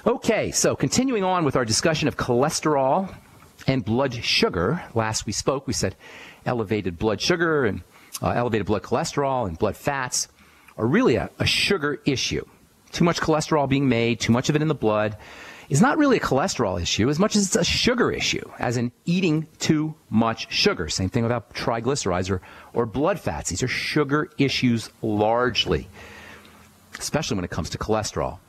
Okay, so continuing on with our discussion of cholesterol and blood sugar. Last we spoke, we said elevated blood sugar and elevated blood cholesterol and blood fats are really a sugar issue. Too much cholesterol being made, too much of it in the blood, is not really a cholesterol issue as much as it's a sugar issue, as in eating too much sugar. Same thing about triglycerides or blood fats. These are sugar issues largely, especially when it comes to cholesterol.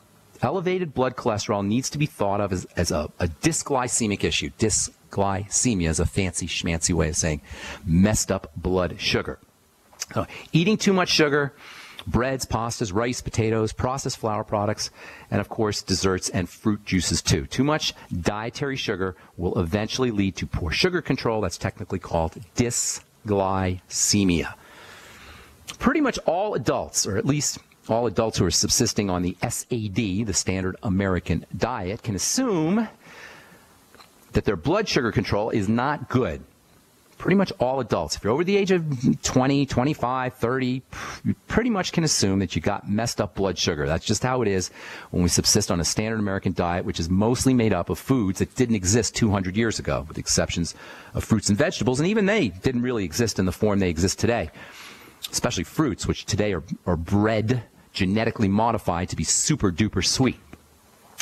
Elevated blood cholesterol needs to be thought of as a dysglycemic issue. Disglycemia is a fancy schmancy way of saying messed up blood sugar. So eating too much sugar, breads, pastas, rice, potatoes, processed flour products, and of course desserts and fruit juices too. Too much dietary sugar will eventually lead to poor sugar control. That's technically called dysglycemia. Pretty much all adults, or at least all adults who are subsisting on the SAD, the standard American diet, can assume that their blood sugar control is not good. Pretty much all adults. If you're over the age of 20, 25, 30, you pretty much can assume that you got messed up blood sugar. That's just how it is when we subsist on a standard American diet, which is mostly made up of foods that didn't exist 200 years ago, with the exceptions of fruits and vegetables, and even they didn't really exist in the form they exist today, especially fruits, which today are bred, genetically modified to be super duper sweet.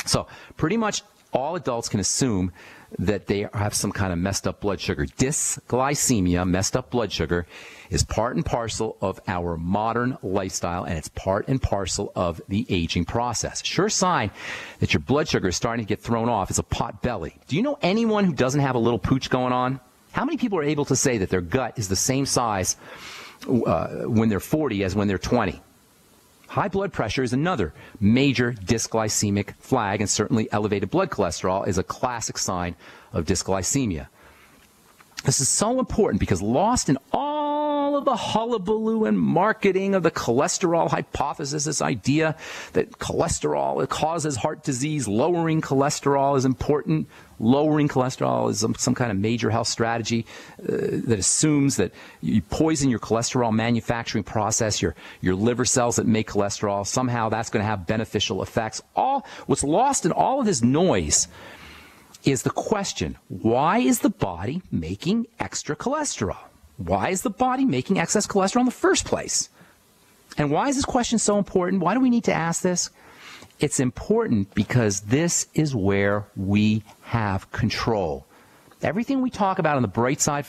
So pretty much all adults can assume that they have some kind of messed up blood sugar. Dysglycemia, messed up blood sugar, is part and parcel of our modern lifestyle, and it's part and parcel of the aging process. Sure sign that your blood sugar is starting to get thrown off is a pot belly. Do you know anyone who doesn't have a little pooch going on? How many people are able to say that their gut is the same size when they're 40 as when they're 20? High blood pressure is another major dysglycemic flag, and certainly elevated blood cholesterol is a classic sign of dysglycemia. This is so important because lost in all of the hullabaloo and marketing of the cholesterol hypothesis, this idea that cholesterol causes heart disease, lowering cholesterol is important. Lowering cholesterol is some kind of major health strategy that assumes that you poison your cholesterol manufacturing process, your liver cells that make cholesterol. Somehow that's going to have beneficial effects. What's lost in all of this noise is the question, why is the body making extra cholesterol? Why is the body making excess cholesterol in the first place? And why is this question so important? Why do we need to ask this? It's important because this is where we have control. Everything we talk about on the bright side,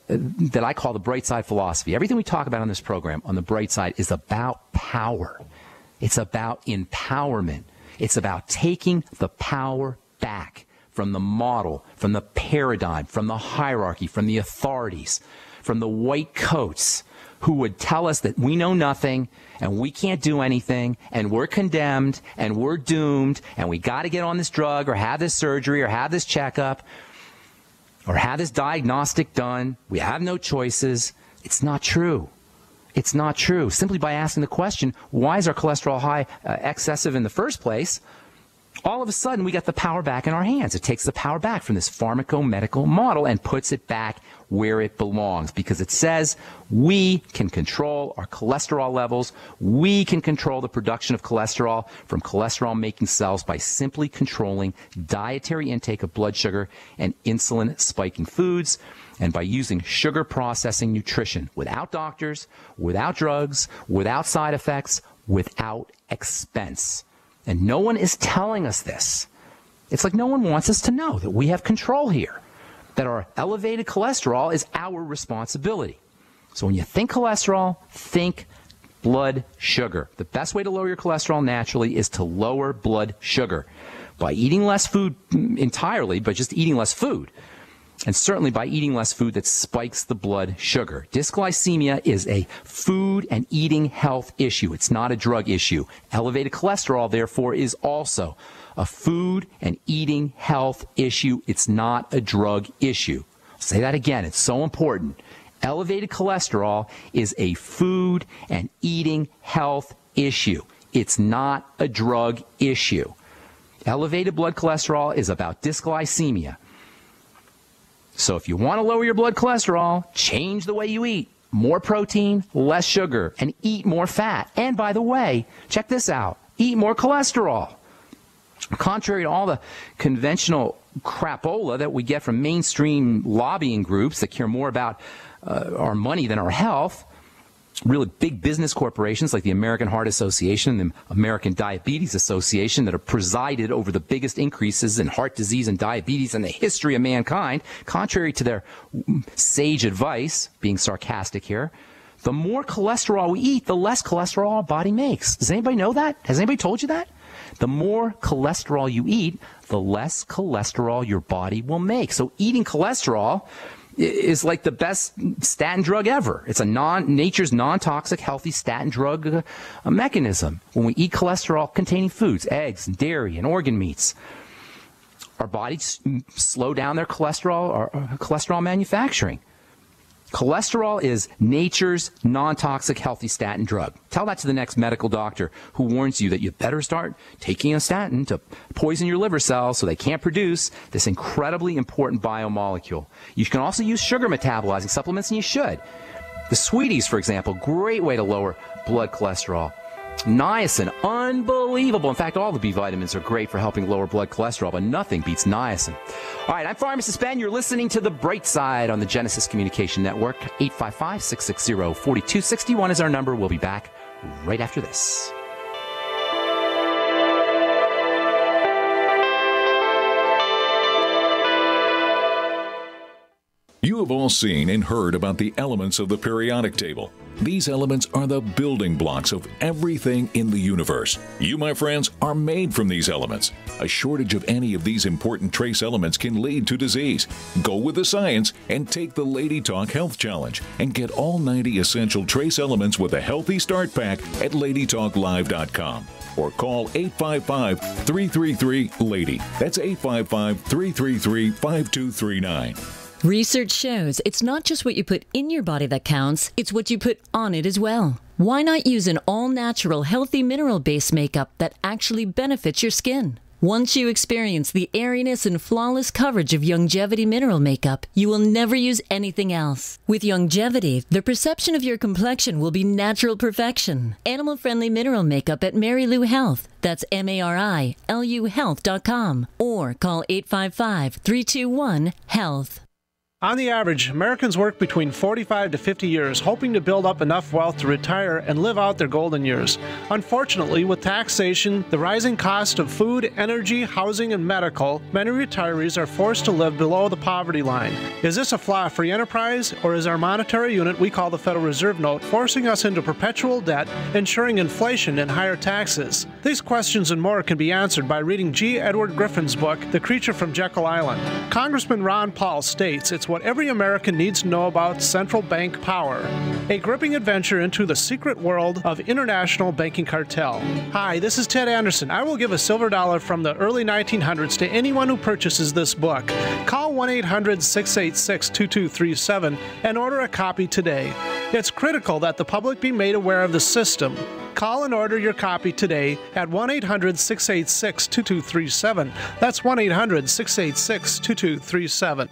that I call the bright side philosophy, everything we talk about on this program on the bright side is about power. It's about empowerment. It's about taking the power back from the model, from the paradigm, from the hierarchy, from the authorities, from the white coats who would tell us that we know nothing and we can't do anything and we're condemned and we're doomed and we got to get on this drug or have this surgery or have this checkup or have this diagnostic done. We have no choices. It's not true. It's not true. Simply by asking the question, why is our cholesterol high excessive in the first place? All of a sudden, we got the power back in our hands. It takes the power back from this pharmaco-medical model and puts it back where it belongs, because it says we can control our cholesterol levels. We can control the production of cholesterol from cholesterol-making cells by simply controlling dietary intake of blood sugar and insulin-spiking foods, and by using sugar processing nutrition without doctors, without drugs, without side effects, without expense. And no one is telling us this. It's like no one wants us to know that we have control here, that our elevated cholesterol is our responsibility. So when you think cholesterol, think blood sugar. The best way to lower your cholesterol naturally is to lower blood sugar by eating less food entirely, but just eating less food. And certainly by eating less food that spikes the blood sugar. Dysglycemia is a food and eating health issue. It's not a drug issue. Elevated cholesterol, therefore, is also a food and eating health issue. It's not a drug issue. I'll say that again. It's so important. Elevated cholesterol is a food and eating health issue. It's not a drug issue. Elevated blood cholesterol is about dysglycemia. So if you want to lower your blood cholesterol, change the way you eat. More protein, less sugar, and eat more fat. And by the way, check this out. Eat more cholesterol. Contrary to all the conventional crapola that we get from mainstream lobbying groups that care more about our money than our health, really big business corporations like the American Heart Association and the American Diabetes Association that have presided over the biggest increases in heart disease and diabetes in the history of mankind, contrary to their sage advice, being sarcastic here, the more cholesterol we eat, the less cholesterol our body makes. Does anybody know that? Has anybody told you that? The more cholesterol you eat, the less cholesterol your body will make. So eating cholesterol is like the best statin drug ever. It's nature's non-toxic, healthy statin drug mechanism. When we eat cholesterol-containing foods, eggs, and dairy, and organ meats, our bodies slow down their cholesterol manufacturing. Cholesterol is nature's non-toxic, healthy statin drug. Tell that to the next medical doctor who warns you that you better start taking a statin to poison your liver cells so they can't produce this incredibly important biomolecule. You can also use sugar metabolizing supplements, and you should. The Sweeties, for example, great way to lower blood cholesterol. Niacin, unbelievable. In fact, all the B vitamins are great for helping lower blood cholesterol, but nothing beats niacin. All right, I'm Pharmacist Ben. You're listening to The Bright Side on the Genesis Communication Network. 855-660-4261 is our number. We'll be back right after this. You have all seen and heard about the elements of the periodic table. These elements are the building blocks of everything in the universe. You, my friends, are made from these elements. A shortage of any of these important trace elements can lead to disease. Go with the science and take the Lady Talk Health Challenge and get all 90 essential trace elements with a healthy start pack at LadyTalkLive.com. Or call 855-333-LADY. That's 855-333-5239. Research shows it's not just what you put in your body that counts, it's what you put on it as well. Why not use an all-natural, healthy mineral-based makeup that actually benefits your skin? Once you experience the airiness and flawless coverage of Youngevity mineral makeup, you will never use anything else. With Youngevity, the perception of your complexion will be natural perfection. Animal-friendly mineral makeup at Mary Lou Health. That's MARILU Health.com. Or call 855-321-HEALTH. On the average, Americans work between 45 to 50 years, hoping to build up enough wealth to retire and live out their golden years. Unfortunately, with taxation, the rising cost of food, energy, housing, and medical, many retirees are forced to live below the poverty line. Is this a flaw free enterprise, or is our monetary unit we call the Federal Reserve Note forcing us into perpetual debt, ensuring inflation and higher taxes? These questions and more can be answered by reading G. Edward Griffin's book, The Creature from Jekyll Island. Congressman Ron Paul states it's what every American needs to know about central bank power. A gripping adventure into the secret world of international banking cartel. Hi, this is Ted Anderson. I will give a silver dollar from the early 1900s to anyone who purchases this book. Call 1-800-686-2237 and order a copy today. It's critical that the public be made aware of the system. Call and order your copy today at 1-800-686-2237. That's 1-800-686-2237.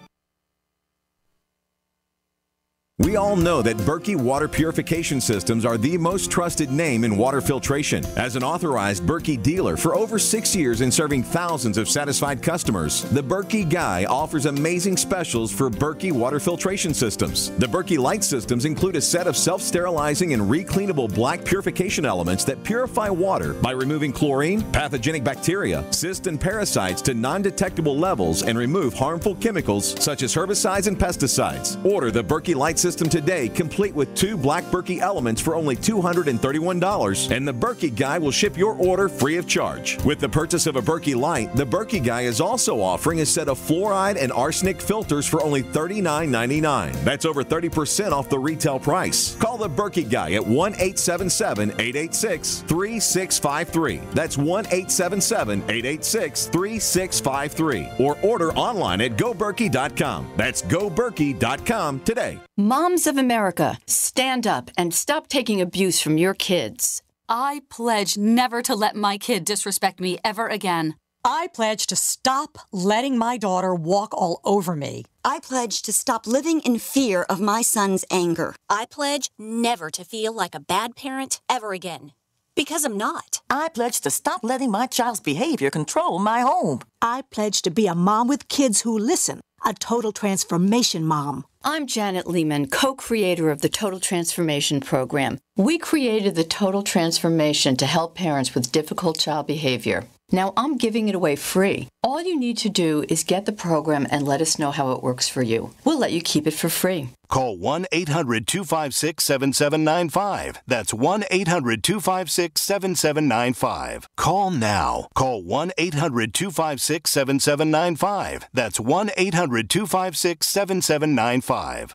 We all know that Berkey Water Purification Systems are the most trusted name in water filtration. As an authorized Berkey dealer for over 6 years and serving thousands of satisfied customers, the Berkey Guy offers amazing specials for Berkey Water Filtration Systems. The Berkey Light Systems include a set of self-sterilizing and recleanable black purification elements that purify water by removing chlorine, pathogenic bacteria, cysts, and parasites to non-detectable levels and remove harmful chemicals such as herbicides and pesticides. Order the Berkey Light System today, complete with 2 black Berkey elements for only $231, and the Berkey Guy will ship your order free of charge. With the purchase of a Berkey Light, the Berkey Guy is also offering a set of fluoride and arsenic filters for only $39.99. That's over 30% off the retail price. Call the Berkey Guy at 1-877-886-3653. That's 1-877-886-3653. Or order online at GoBerkey.com. That's GoBerkey.com today. Moms of America, stand up and stop taking abuse from your kids. I pledge never to let my kid disrespect me ever again. I pledge to stop letting my daughter walk all over me. I pledge to stop living in fear of my son's anger. I pledge never to feel like a bad parent ever again. Because I'm not. I pledge to stop letting my child's behavior control my home. I pledge to be a mom with kids who listen, a total transformation mom. I'm Janet Lehman, co-creator of the Total Transformation Program. We created the Total Transformation to help parents with difficult child behavior. Now I'm giving it away free. All you need to do is get the program and let us know how it works for you. We'll let you keep it for free. Call 1-800-256-7795. That's 1-800-256-7795. Call now. Call 1-800-256-7795. That's 1-800-256-7795.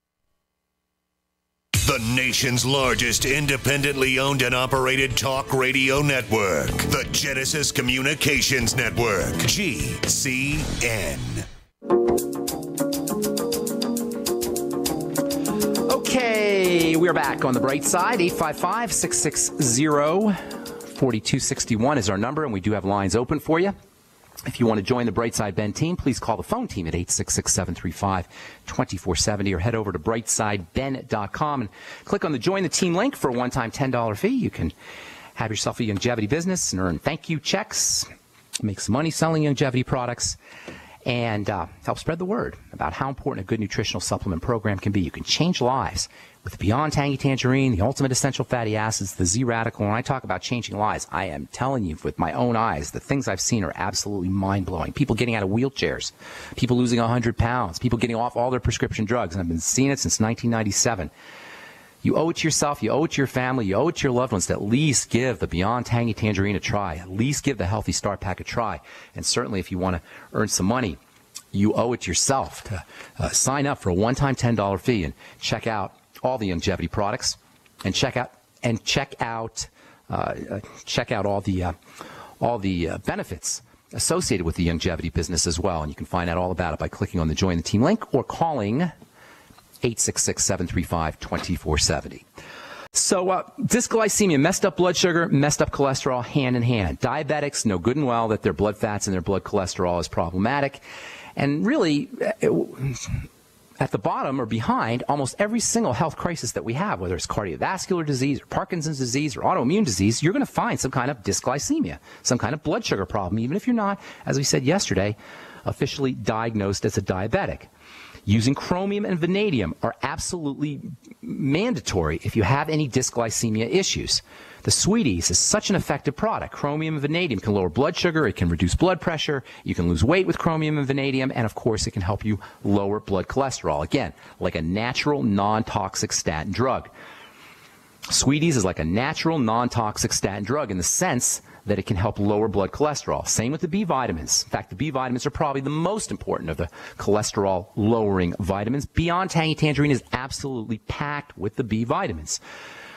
The nation's largest independently owned and operated talk radio network. The Genesis Communications Network. GCN. Okay, we're back on the bright side. 855-660-4261 is our number, and we do have lines open for you. If you want to join the Brightside Ben team, please call the phone team at 866-735-2470 or head over to brightsideben.com and click on the Join the Team link for a one-time $10 fee. You can have yourself a Youngevity business and earn thank you checks, make some money selling Youngevity products, and help spread the word about how important a good nutritional supplement program can be. You can change lives with Beyond Tangy Tangerine, the ultimate essential fatty acids, the Z-Radical. When I talk about changing lives, I am telling you with my own eyes, the things I've seen are absolutely mind-blowing. People getting out of wheelchairs, people losing 100 pounds, people getting off all their prescription drugs, and I've been seeing it since 1997. You owe it to yourself, you owe it to your family, you owe it to your loved ones to at least give the Beyond Tangy Tangerine a try, at least give the Healthy Start Pack a try. And certainly if you want to earn some money, you owe it to yourself to sign up for a one-time $10 fee and check out all the Youngevity products and check out all the benefits associated with the Youngevity business as well. And you can find out all about it by clicking on the Join the Team link or calling 866-735-2470. So dysglycemia, messed up blood sugar, messed up cholesterol, hand in hand. Diabetics know good and well that their blood fats and their blood cholesterol is problematic. And really, at the bottom or behind almost every single health crisis that we have, whether it's cardiovascular disease or Parkinson's disease or autoimmune disease, you're going to find some kind of dysglycemia, some kind of blood sugar problem, even if you're not, as we said yesterday, officially diagnosed as a diabetic. Using chromium and vanadium are absolutely mandatory if you have any dysglycemia issues. The Sweeties is such an effective product. Chromium and vanadium can lower blood sugar, it can reduce blood pressure, you can lose weight with chromium and vanadium, and of course it can help you lower blood cholesterol. Again, like a natural, non-toxic statin drug. Sweeties is like a natural, non-toxic statin drug in the sense that it can help lower blood cholesterol. Same with the B vitamins. In fact, the B vitamins are probably the most important of the cholesterol-lowering vitamins. Beyond Tangy Tangerine is absolutely packed with the B vitamins.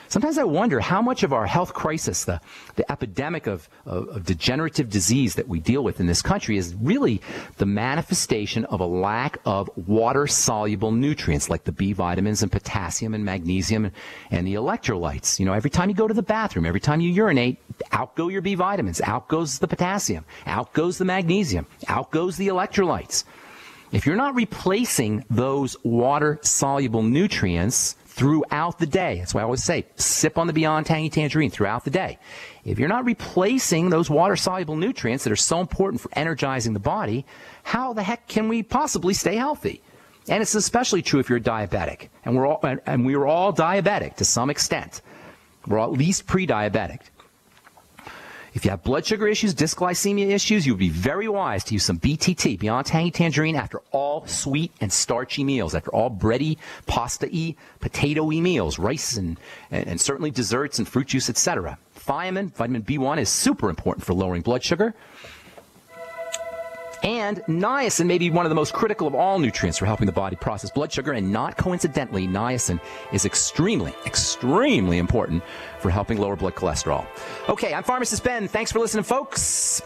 Sometimes I wonder how much of our health crisis, the epidemic of degenerative disease that we deal with in this country is really the manifestation of a lack of water-soluble nutrients like the B vitamins and potassium and magnesium and the electrolytes. You know, every time you go to the bathroom, every time you urinate, out go your B vitamins, out goes the potassium, out goes the magnesium, out goes the electrolytes. If you're not replacing those water-soluble nutrients throughout the day, that's why I always say, sip on the Beyond Tangy Tangerine throughout the day. If you're not replacing those water-soluble nutrients that are so important for energizing the body, how the heck can we possibly stay healthy? And it's especially true if you're diabetic. And we are all diabetic to some extent. We're all at least pre-diabetic. If you have blood sugar issues, dysglycemia issues, you would be very wise to use some BTT, Beyond Tangy Tangerine, after all sweet and starchy meals, after all bready, pasta-y, potato-y meals, rice and certainly desserts and fruit juice, etc. Vitamin B1 is super important for lowering blood sugar. And niacin may be one of the most critical of all nutrients for helping the body process blood sugar, and not coincidentally, niacin is extremely, extremely important for helping lower blood cholesterol. Okay, I'm Pharmacist Ben. Thanks for listening, folks.